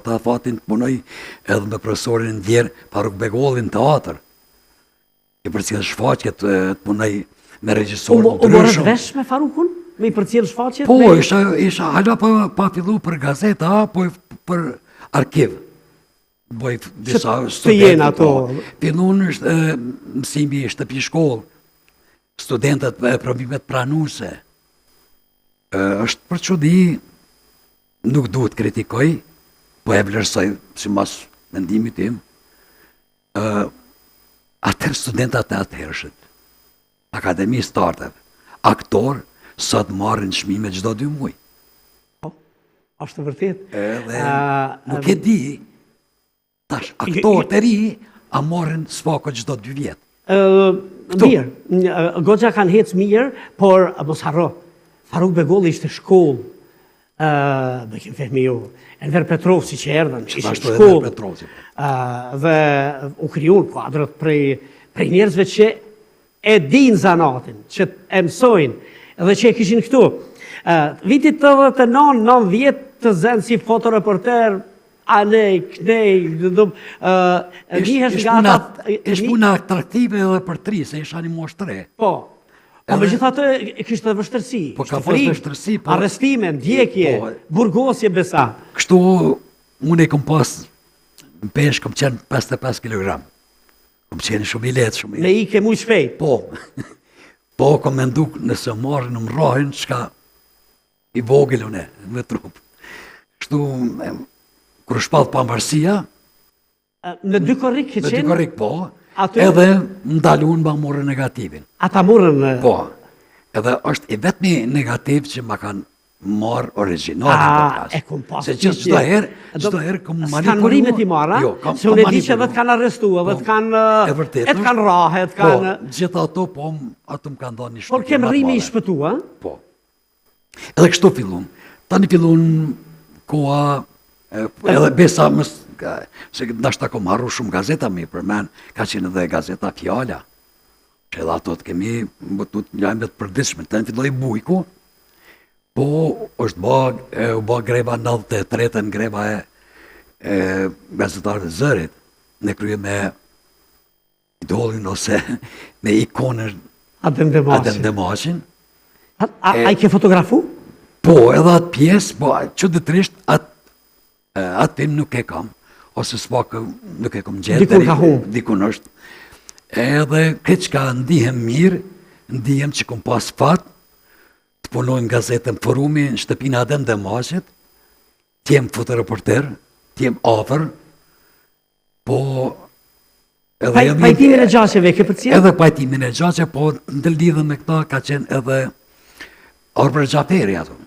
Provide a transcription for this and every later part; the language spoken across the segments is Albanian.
pata fatin të punoj edhe me profesorin Ndjer Faruk Begollin teatr. I përcjell shfaqjet të punoj me regjisorë të ndryshëm. U morët vesh me Farukun? Me I përcjell shfaqjet? Po, isha hala pa fillu për gazeta, po për arkiv. Boj disa studente, fillun është mësimi i shtëpi shkollë, studentët e provimet pranuese. Është për çudi, nuk duhet kritikoj, po e vlerësoj sipas mendimit tim. Atër studentat e atëhershit, akademi starteve, aktor, sot marrin çmime çdo 2 muaj. Po, është vërtet. Nuk e di. Tash, aktorë të ri, a morën sfako çdo 2 vjet. Mirë, goxha kanë hecë mirë, por mos harro, Faruk Begolli ishte shkollë, dhe kemë fehmi ju, Enver Petrovci që erdhen, ishte shkollë, dhe u kryun kuadrët prej njerëzve që e din zanatin, që e mësojnë, dhe që e kishin këtu. Vitit 89-90 të zënë si fotoreporter, anej, knej, Ishtë puna atraktive edhe për 3, se isha një moshë 3. Po, me gjithatë kështë dhe vështërsi. Po, ka pas vështërsi. Arrestime, ndjekje, burgosje besa. Kështu, unë e kom pas, në pesh, kom qenë 55 kg. Kom qenë shumë I letë, shumë I... Me I ke mujë shpejt. Po, kom mendu nëse marrë në mrahin, qka I vogël une, me trup. Kështu, kër shpallë pavarësia, në 2 korrik që qenë? Në 2 korrik, po, edhe ndalun ba morë negativin. Ata morën? Po, edhe është I vetëmi negativ që ma kanë marë originalin për kasë. E kom pasë. Se që çdo herë kom manipuluar. S'kanë morimet I marra, se unë e di që edhe të kanë arrestu, edhe të kanë rahe, të kanë... Po, gjitha ato, po, ato më kanë dhënë një shpëtu. Por kemë rrimi I shpëtu, a? Po. Edhe kështu fillun. Tani fillun koha... Edhe besa se nashta kom harru shumë gazeta me I përmen, ka qenë edhe gazeta Fjala, që edhe ato të kemi bëtut njajme të përdishme, të në filloj Bujku, po është u ba greva 93-ën, greva e gazetarëve Zërit, ne krye me idolin ose me ikonën Adem Demashin. A I ke fotografu? Po, edhe atë pjesë, po, qëdëtrisht atë film nuk e kam, ose s'pakë nuk e kam gjetë. Dikun ka humë. Dikun është. Edhe këtë që ka ndihem mirë, ndihem që kom pas fat, të punojnë gazetën Forumi, në shtëpinë Adem Demashit, t'jem fotoreporter, t'jem afer, po... Pajtimin e gjaqeve, ke përcjell? Edhe pajtimin e gjaqe, po në lidhën me këta ka qenë edhe Arber Gjaperi ato,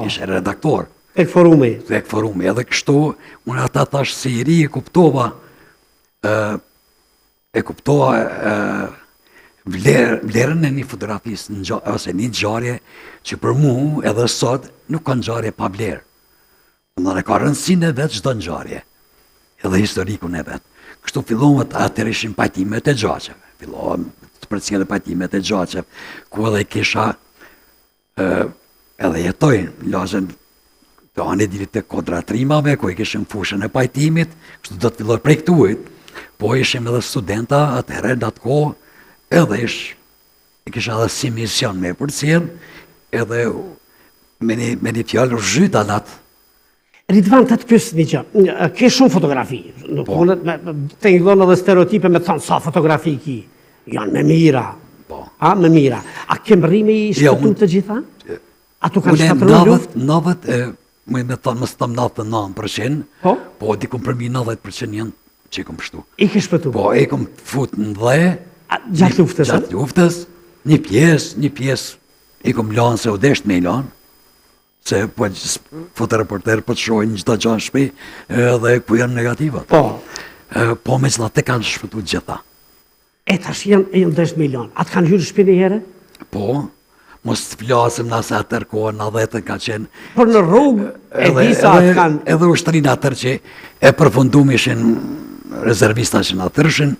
ishe redaktor. Tek Forumi. Tek Forumi, edhe kështu, unë ata tash si I ri e kuptova vlerën e një fotografisë, ose një ngjarje që për mu edhe sot nuk ka ngjarje pa vlerë. Në ka rëndësinë e vetë çdo ngjarje, edhe historikun e vetë. Kështu fillohet atër ishin pajtimet e gjaqeve, fillohet të përcjellë pajtimet e gjaqeve, ku edhe kisha edhe jetojnë, lazën të anë e dirit të kodratrimave, ku I kishim fushën e pajtimit, kështu do të filloj prej këtuit, po ishim edhe studenta atëherë në atë kohë, edhe I kisha edhe si mision me përcjell, edhe me një fjallë zhyta në atë. Ridvan, të pyesë një gjë, ke shumë fotografi, të ngëllon edhe stereotipe me të thonë sa fotografi ki, janë me mira, me mira. A kemë rrimi I shpëtu të gjitha? A tu kanë shpatërën luft? 90, më me thonë mësë tëmë 99%, po dikëm përmi 90% janë që I kom pështu. I ke shpëtu? Po, I kom fut në dhe, gjatë luftës, gjatë luftës, një pjesë, I kom lanë se u desht me I lanë, se fotoreporter po të shojnë një gjdo shpi edhe ku janë negativat. Po me qëta te kanë shpëtu gjitha. E tash janë 10 milion, atë kanë hyrë shpi një herë? Po, mos të flasim nëse atër kohë në 10 ka qenë... Por në rrugë e disa atë kanë... Edhe ushtrinë atër që e përfundum ishin rezervista që në atërshin,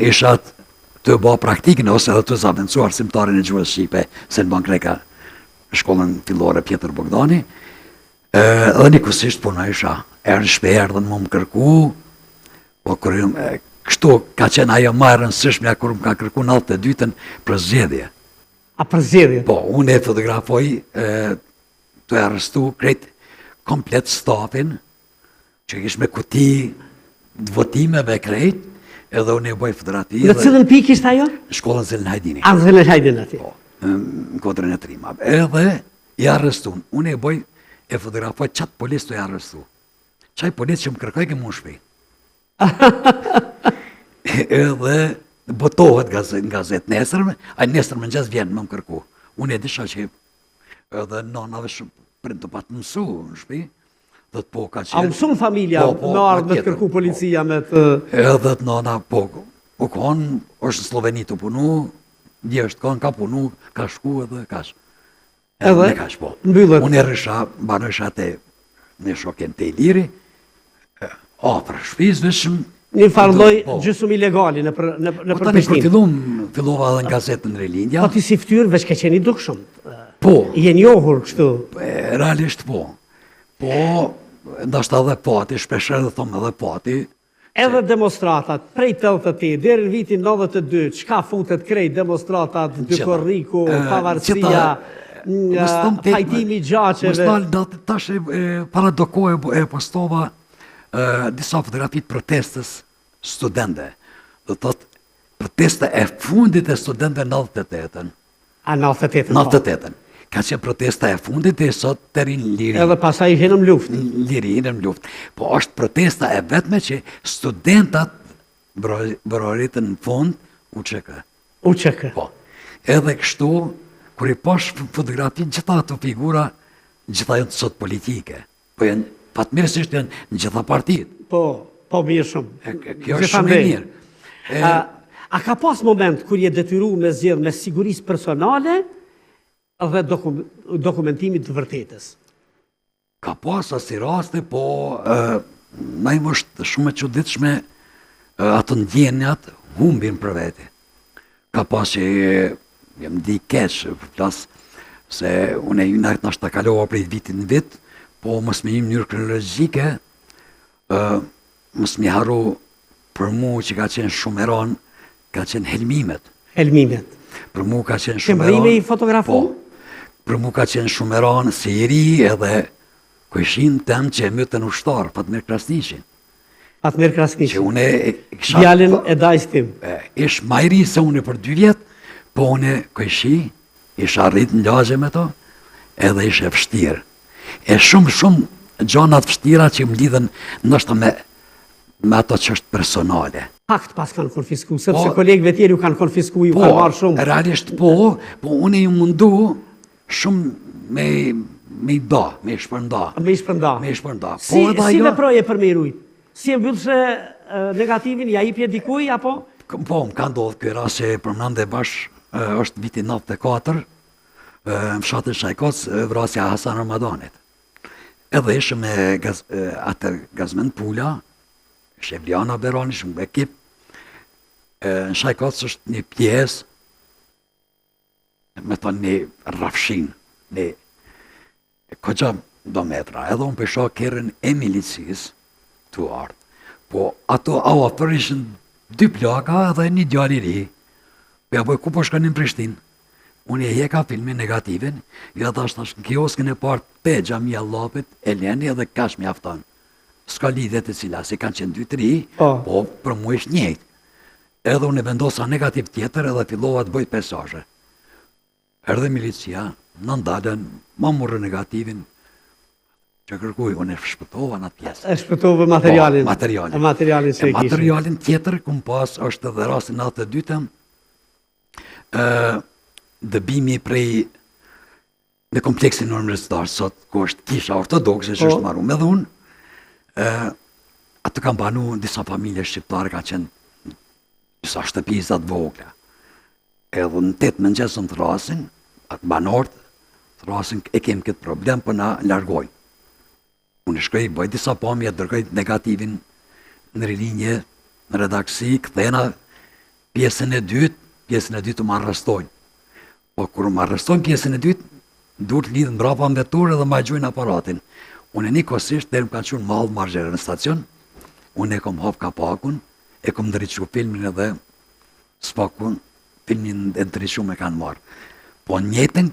ishat të ba praktikën ose edhe të zavencuar simtarin e gjuhës Shqipe, se në Bank Reka, shkollën fillore Pjetër Bogdani, Edhe njëkohësisht puna isha, erdhen më kërku, po kështu ka qenë ajo më e rëndësishmja kur më ka kërku 92-ën për zgjedhje. A për zgjedhje? Po, unë e fotografoj të arrestu krejt komplet stafin, që kish me kuti të votimeve krejt, edhe unë e boj fotografi. Në cilën pikë ishte ajo? Në shkollën Zelen Hajdini. A, Zelen Hajdini ati. Po, në kodrën e trimave. Edhe i arrestun. Unë e boj e fotografoj qatë polis të i arrestu. Qaj polis që më kërkoj ke më shpi. Edhe botohet në gazet nesërme, a nesërme në gjesë vjenë më kërku. Unë e disha që edhe nonave shumë për të patë mësu në shpi, dhe të po ka qenë. A mësun familja me ardhë me të kërku policia me të... Edhe të nona po, u konë, është në Sloveni të punu, djeshtë konë ka punu, ka shku edhe kash. Edhe? Ne kash po. Mbyllet. Unë e rësha, banësha të me shoken të i liri, për shpiz vëshëm. Një farloj gjysëm ilegali në për Prishtinë. Fillova edhe në gazetën Relindja. Po ti si ftyrë veç ke qeni dukshëm. Po. Je njohur kështu. Realisht po. Po, ndashta edhe pati, shpesher dhe thomë edhe pati. Edhe demonstratat, prej 88, deri në vitin 92, çka futet krejt demonstratat, Dykorriku, pavarësia, fajtimi i gjaqeve. Mështë tash para do kohë e postova disa fotografit protestës studente. Dhe thot, protesta e fundit e studente 98-ën. A 98-ën? 98-ën. Ka qenë protesta e fundit e sot të rinë liri. Edhe pasaj ishen në luftë. Liri, në luftë. Po është protesta e vetme që studentat bëroritën në fund u qëkë. U qëkë. Po. Edhe kështu, kur i posh fotografin, gjitha ato figura, gjitha janë të sot politike. Po janë fatmirësisht janë në gjitha partitë. Po mirë shumë. Kjo është shumë e mirë. A ka pas moment kur je detyru me zgjedh me sigurisë personale dhe dokumentimit të vërtetës? Ka pas asi raste, po na im është shumë e çuditshme ato ndjenjat humbin për vete. Ka pas që jem di keq, flas se unë e juna nashta kalova prej vitit në vit, po mos me një mënyrë kronologjike, mos me haru për mu që ka qenë shumë eron, ka qenë helmimet. Helmimet. Për mu ka qenë shumë eron. Shemërime i fotografu? Po, për mu ka qenë shumë eron se i ri edhe këshin tem që e mëtën ushtar, Fatmir Krasnishin. Fatmir Krasnishin. Që une djalin e dajs tim. Ish majri se une për 2 vjet, po une këshi, ish arrit në lagje me to, edhe ish e vështirë. E shumë gjonat vështira që më lidhen nështë me ato që është personale. Pakt pas kanë konfisku, sepse kolegëve tjerë ju kanë konfisku, ju kanë marrë shumë. Realisht po une ju mundu shumë me i da, me i shpërnda. Me i shpërnda. Me i shpërnda. Si veproje për me i rujt? Si e mbyllëshe negativin, ja i pje dikuj, apo? Po, më ka ndodhë këra se përmënde bash, është viti 94, më shatën Shajkoc, vrasja Hasan Ramadanit. Edhe ishë me atër Gazmen Pula, Shevliana Beroni, shumë ekip. Në Shajkoc është një pjesë, me thonë një rafshin, një këgja do metra. Edhe unë përsho kërën e milicis të ardhë. Po ato afër ishën 2 plaka edhe një djali ri. Po ja boj ku po shkanin Prishtinë. Unë e heka filmin negativin, ja thash në kioskën e partë pe Xhamia Llapit, Eleni edhe kash mjafton. S'ka lidhje të cila, se kanë qenë 2-3, po për mu ishtë njëjtë. Edhe unë e vendosa negativ tjetër edhe fillova të bëjt pesazhe. Erdhe milicia, në ndalën, ma murë negativin, që kërkuj, unë e shpëtova në atë pjesë. E shpëtova materialin. Materialin që e kishë. Materialin tjetër, këmë pas, është edhe rastin 92-ën, dëbimi prej në kompleksin universitar, sot, ku është kisha ortodokse që është maru me dhunë, atë kam banu disa familje shqiptare, ka qenë disa shtëpizat vogla. Edhe në 8 mëngjesën të rasin, atë banorët, të rasin e kemë këtë problem, për na largojnë. Unë shkoj, bëj disa pamje, dërgoj negativin në rilinje, në redaksi, këthena pjesën e dytë të më arrestojnë. Po, kërë më arrestojnë pjesën e dytë, dur të lidhën brapa në veturë edhe ma gjojnë aparatin. Unë e një kosisht, dhe më kanë qunë Mallë Margjerë në stacion, unë e kom hap kapakun, e kom ndryqu filmin edhe spakun, filmin e ndryqu me kanë marë. Po njëtën